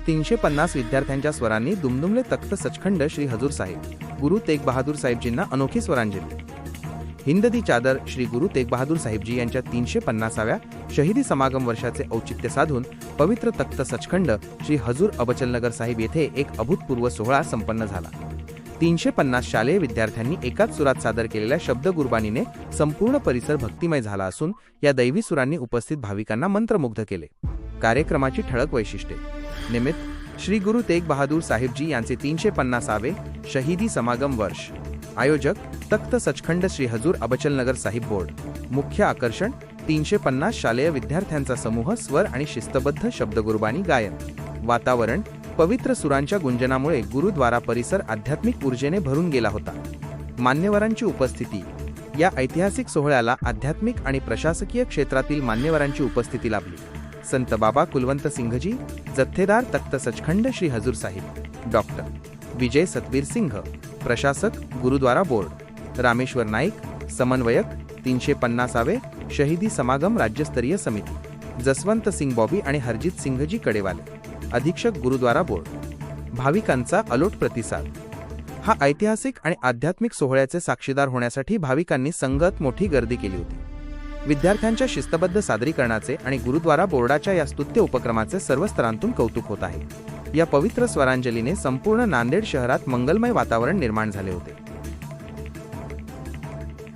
350 विद्यार्थ्यांच्या स्वरांनी दुमदुमले तख्त सचखंड श्री हजूर साहिब. गुरु तेग बहादूर साहेबजींना अनोखी स्वरांजली. हिंद दी चादर श्री गुरु तेग बहादूर साहेबजी यांच्या 350व्या शहीदी समागम वर्षाचे औचित्य साधून पवित्र तख्त सचखंड श्री हजूर अबचलनगर साहिब येथे एक अभूतपूर्व सोहळा संपन्न झाला. 350 शालेय विद्यार्थ्यांनी एकाच सुरात सादर केलेल्या शब्द गुरबानीने संपूर्ण परिसर भक्तिमय झाला असून या दैवी सुरांनी उपस्थित भाविकांना मंत्रमुग्ध केले. कार्यक्रमाची ठळक वैशिष्ट्ये. निमित्त श्री गुरु तेग बहादूर साहेबजी यांचे 350वे शहीदी समागम वर्ष. आयोजक तख्त सचखंड श्री हजूर अबचलनगर साहिब बोर्ड. मुख्य आकर्षण 350 शालेय विद्यार्थ्यांचा समूह स्वर आणि शिस्तबद्ध शब्द गुरबानी गायन. वातावरण पवित्र सुरांच्या गुंजनामुळे गुरुद्वारा परिसर आध्यात्मिक ऊर्जेने भरून गेला होता. मान्यवरांची उपस्थिती. या ऐतिहासिक सोहळ्याला आध्यात्मिक आणि प्रशासकीय क्षेत्रातील मान्यवरांची उपस्थिती लाभली. संत बाबा कुलवंत सिंघजी, जथ्थेदार तख्त सचखंड श्री हजूर साहिब. डॉक्टर विजय सतवीर सिंह, प्रशासक गुरुद्वारा बोर्ड. रामेश्वर नाईक, समन्वयक 350वे शहीदी समागम राज्यस्तरीय समिती. जसवंत सिंग बॉबी आणि हरजित सिंघजी कडेवाले, अधीक्षक गुरुद्वारा बोर्ड. भाविकांचा अलोट प्रतिसाद. हा ऐतिहासिक आणि आध्यात्मिक सोहळ्याचे साक्षीदार होण्यासाठी भाविकांनी संगत मोठी गर्दी केली होती. विद्यार्थ्यांच्या शिस्तबद्ध सादरीकरणाचे आणि गुरुद्वारा बोर्डाच्या या स्तुत्य उपक्रमाचे सर्व स्तरांतून कौतुक होत आहे. या पवित्र स्वरांजलीने संपूर्ण नांदेड शहरात मंगलमय वातावरण निर्माण झाले होते.